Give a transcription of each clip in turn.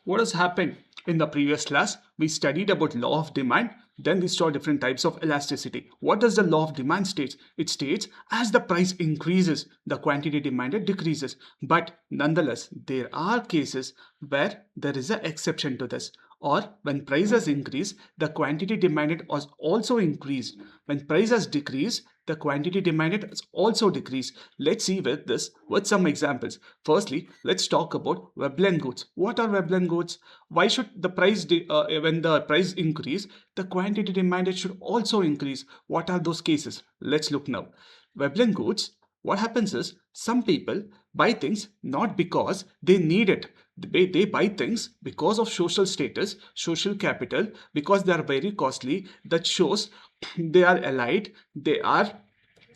What has happened? In the previous class, we studied about law of demand. Then we saw different types of elasticity. What does the law of demand state? It states as the price increases, the quantity demanded decreases. But nonetheless, there are cases where there is an exception to this. Or when prices increase, the quantity demanded was also increased. When prices decrease, the quantity demanded has also decreased. Let's see with this with some examples. Firstly, let's talk about Veblen goods. What are Veblen goods? Why should the price when the price increase, the quantity demanded should also increase? What are those cases? Let's look now. Veblen goods, what happens is some people buy things not because they need it. They buy things because of social status, social capital, because they are very costly. That shows they are elite, they are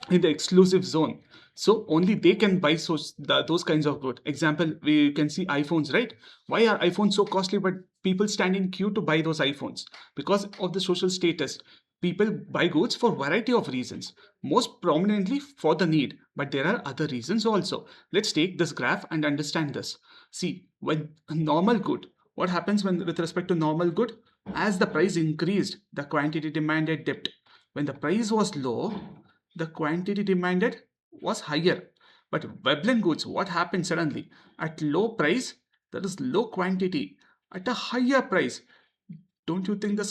in the exclusive zone. So only they can buy those kinds of goods. Example, we can see iPhones, right? Why are iPhones so costly, but people stand in queue to buy those iPhones? Because of the social status. People buy goods for variety of reasons, most prominently for the need, but there are other reasons also. Let's take this graph and understand this. See, when a normal good, what happens when with respect to normal good? As the price increased, the quantity demanded dipped. When the price was low, the quantity demanded was higher. But Veblen goods, what happened suddenly? At low price, there is low quantity. At a higher price, don't you think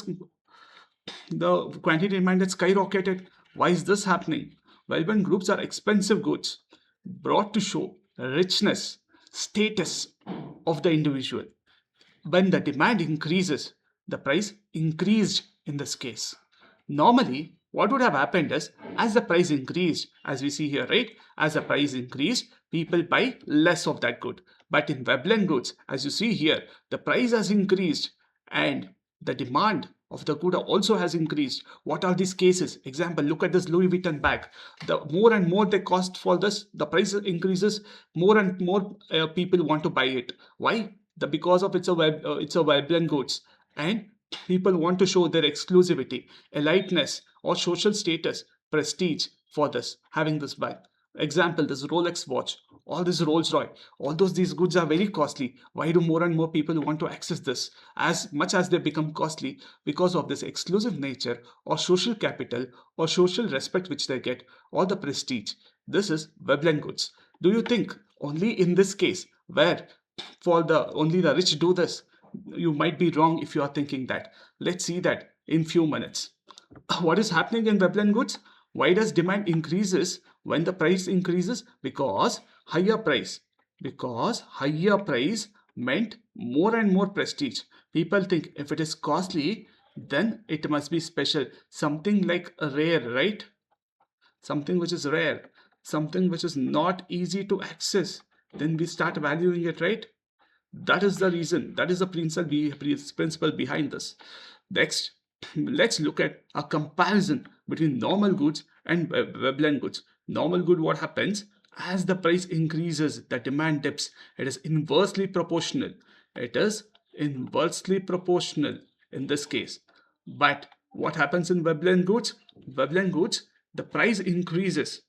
the quantity demanded skyrocketed? Why is this happening? Veblen groups are expensive goods brought to show richness, status of the individual. When the demand increases, the price increased in this case. Normally, what would have happened is, as the price increased, as we see here, right? As the price increased, people buy less of that good. But in Veblen goods, as you see here, the price has increased and the demand of the good also has increased. What are these cases? Example, look at this Louis Vuitton bag. The more and more they cost for this, the price increases, more and more people want to buy it. Why? Because of it's a Veblen goods, and people want to show their exclusivity, eliteness, or social status, prestige for this, having this bag. Example, this Rolex watch, all this Rolls Royce, all these goods are very costly. Why do more and more people want to access this? As much as they become costly because of this exclusive nature, or social capital, or social respect which they get, or the prestige. This is Veblen goods. Do you think only in this case where for the only the rich do this? You might be wrong if you are thinking that. Let's see that in few minutes. What is happening in Veblen goods? Why does demand increases when the price increases? Because higher price. Because higher price meant more and more prestige. People think if it is costly, then it must be special. Something like rare, right? Something which is rare. Something which is not easy to access. Then we start valuing it, right? That is the reason. That is the principle behind this. Next, let's look at a comparison between normal goods and Veblen goods. Normal good, what happens? As the price increases, the demand dips. It is inversely proportional. It is inversely proportional in this case. But what happens in Veblen goods? Veblen goods, the price increases.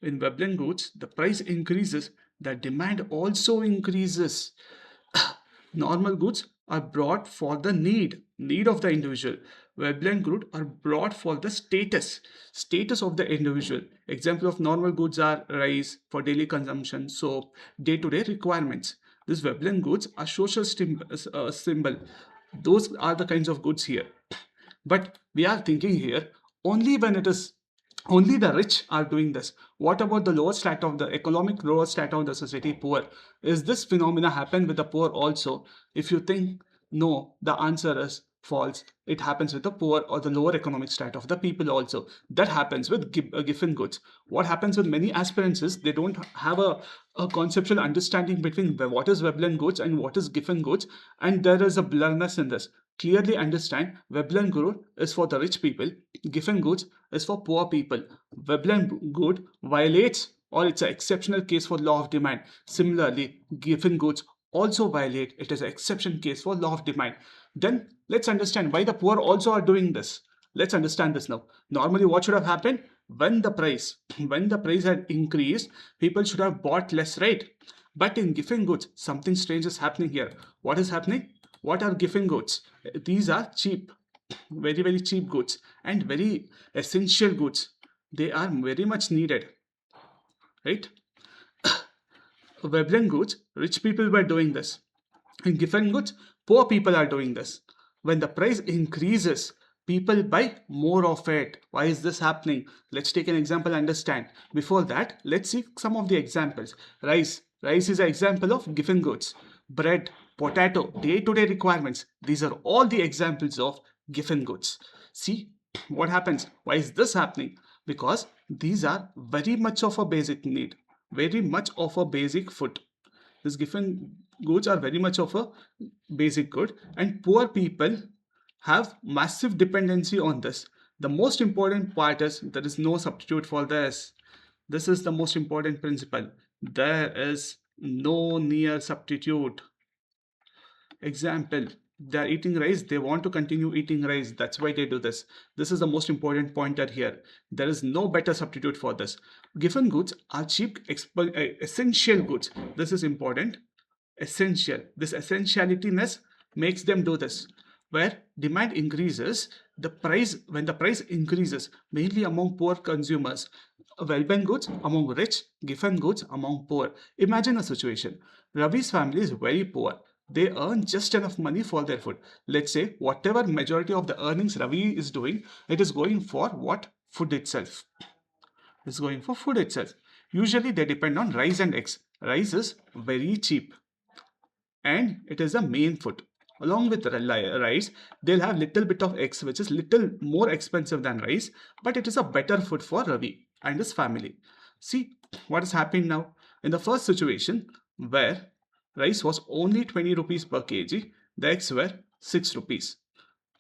In Veblen goods, the price increases, the demand also increases. Normal goods are brought for the need of the individual. Veblen goods are brought for the status of the individual. Example of normal goods are rice for daily consumption, soap, day-to-day requirements. These Veblen goods are social symbol. Those are the kinds of goods here. But we are thinking here only when it is only the rich are doing this. What about the lower strata of the economic lower strata of the society, poor? Is this phenomena happen with the poor also? If you think no, the answer is false. It happens with the poor or the lower economic strata of the people also. That happens with Giffen goods. What happens with many aspirants is they don't have a conceptual understanding between what is Veblen goods and what is Giffen goods, and there is a blurriness in this. Clearly understand Veblen good is for the rich people, Giffen goods is for poor people. Veblen good violates or it's an exceptional case for law of demand. Similarly, Giffen goods also violate. It is an exception case for law of demand. Then let's understand why the poor also are doing this. Let's understand this now. Normally, what should have happened? When the price had increased, people should have bought less, right? But in Giffen goods, something strange is happening here. What is happening? What are Giffen goods? These are cheap, very, very cheap goods and very essential goods. They are very much needed, right? Veblen goods, rich people were doing this. In Giffen goods, poor people are doing this. When the price increases, people buy more of it. Why is this happening? Let's take an example, understand. Before that, let's see some of the examples. Rice. Rice is an example of Giffen goods. Bread, potato, day-to-day requirements. These are all the examples of Giffen goods. See what happens. Why is this happening? Because these are very much of a basic need, very much of a basic food. These Giffen goods are very much of a basic good, and poor people have massive dependency on this. The most important part is there is no substitute for this. This is the most important principle. There is no near substitute. Example, they are eating rice, they want to continue eating rice, that's why they do this. This is the most important pointer here. There is no better substitute for this. Given goods are cheap, essential goods. This is important. Essential. This essentialityness makes them do this. Where demand increases, the price, when the price increases, mainly among poor consumers, Veblen goods among rich, Giffen goods among poor. Imagine a situation. Ravi's family is very poor. They earn just enough money for their food. Let's say whatever majority of the earnings Ravi is doing, it is going for what? Food itself. It's going for food itself. Usually they depend on rice and eggs. Rice is very cheap and it is the main food. Along with rice, they'll have little bit of eggs, which is little more expensive than rice, but it is a better food for Ravi and his family. See what is happening now. In the first situation, where rice was only 20 rupees per kg, the eggs were 6 rupees.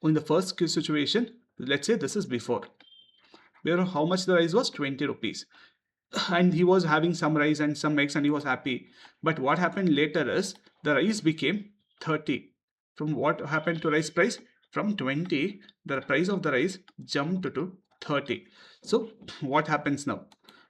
In the first situation, let's say this is before, where how much the rice was? 20 rupees. And he was having some rice and some eggs and he was happy. But what happened later is the rice became 30. From what happened to rice price? From 20, the price of the rice jumped to 30. So what happens now?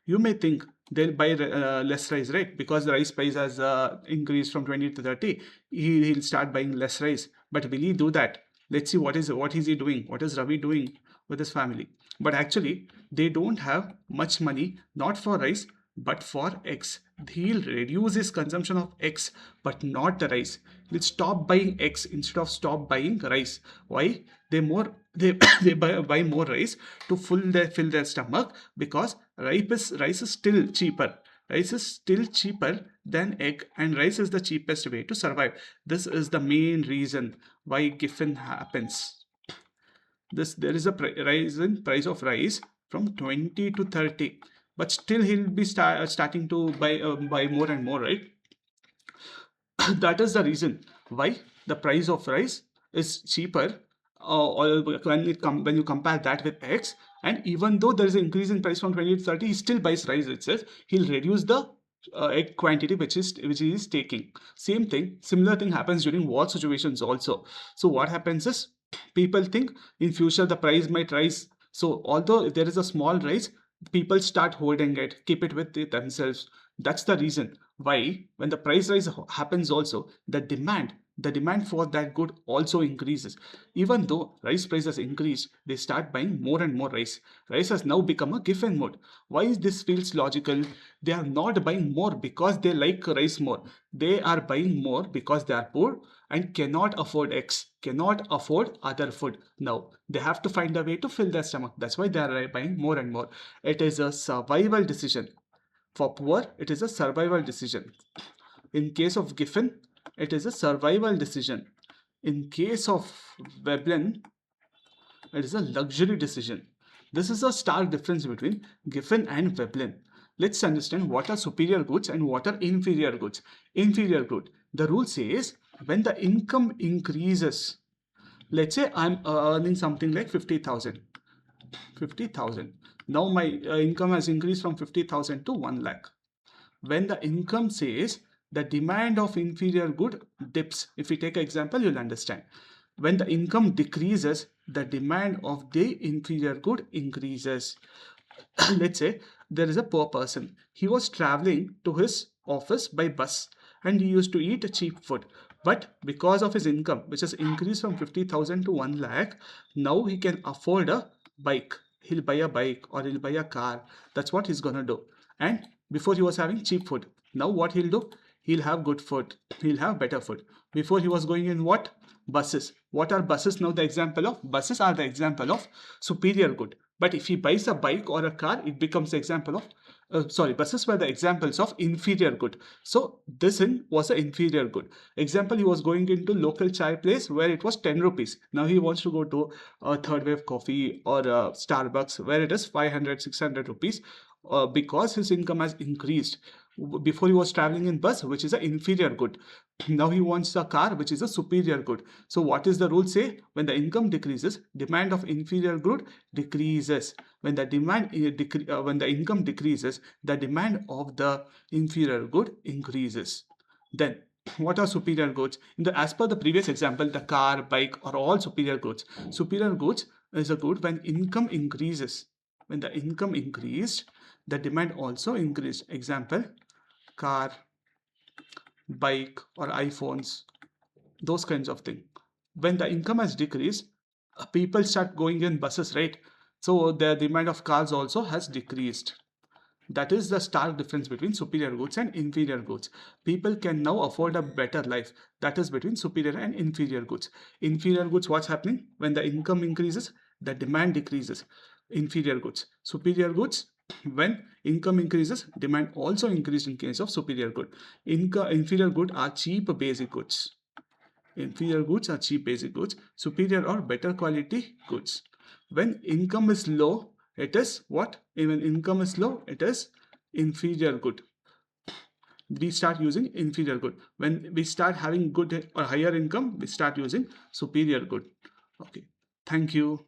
You may think they'll buy less rice, right? Because the rice price has increased from 20 to 30, he'll start buying less rice. But will he do that? Let's see what is he doing? What is Ravi doing with his family? But actually, they don't have much money, not for rice, but for eggs. He'll reduce his consumption of eggs, but not the rice. He'll stop buying eggs instead of stop buying rice. Why? They buy more rice to fill their stomach, because rice is still cheaper. Rice is still cheaper than egg, and rice is the cheapest way to survive. This is the main reason why Giffen happens. There is a rise in price of rice from 20 to 30, but still he'll be starting to buy more and more, right? That is the reason why the price of rice is cheaper, or when you compare that with eggs. And even though there is an increase in price from 20 to 30, he still buys rice itself. He'll reduce the egg quantity which he is taking. Similar thing happens during war situations also. So what happens is, people think in future the price might rise. So although if there is a small rise, people start holding it, keep it with themselves. That's the reason why when the price rise happens also, the demand for that good also increases. Even though rice prices increased, they start buying more and more rice. Rice has now become a given mode. Why this feels logical? They are not buying more because they like rice more. They are buying more because they are poor and cannot afford eggs, cannot afford other food. Now they have to find a way to fill their stomach. That's why they are buying more and more. It is a survival decision. For poor, it is a survival decision. In case of Giffen, it is a survival decision. In case of Veblen, it is a luxury decision. This is a stark difference between Giffen and Veblen. Let's understand what are superior goods and what are inferior goods. Inferior good. The rule says when the income increases, let's say I'm earning something like 50,000. 50,000. Now my income has increased from 50,000 to 1 lakh. When the income says the demand of inferior good dips, if we take an example, you'll understand. When the income decreases, the demand of the inferior good increases. Let's say there is a poor person. He was traveling to his office by bus and he used to eat cheap food. But because of his income, which has increased from 50,000 to 1 lakh, now he can afford a bike. He'll buy a bike or he'll buy a car. That's what he's gonna do. And before he was having cheap food. Now what he'll do? He'll have good food. He'll have better food. Before he was going in what? Buses. What are buses now the example of? Buses are the example of superior good. But if he buys a bike or a car, it becomes the example of buses were the examples of inferior good. So this was an inferior good. Example, he was going into local chai place where it was 10 rupees. Now he wants to go to a third wave coffee or a Starbucks where it is 500, 600 rupees because his income has increased. Before he was traveling in bus, which is an inferior good. Now he wants a car, which is a superior good. So what is the rule say? When the income decreases, demand of inferior good decreases. When the when the income decreases, the demand of the inferior good increases. Then what are superior goods? As per the previous example, the car, bike are all superior goods. Superior goods is a good when income increases. When the income increased, the demand also increased. Example, car, bike or iPhones, those kinds of things. When the income has decreased, people start going in buses, right? So the demand of cars also has decreased. That is the stark difference between superior goods and inferior goods. People can now afford a better life. That is between superior and inferior goods. Inferior goods, what's happening? When the income increases, the demand decreases. Inferior goods. Superior goods, when income increases, demand also increases in case of superior good. Inferior good are cheap basic goods. Inferior goods are cheap basic goods. Superior or better quality goods. When income is low, it is what? When income is low, it is inferior good. We start using inferior good. When we start having good or higher income, we start using superior good. Okay. Thank you.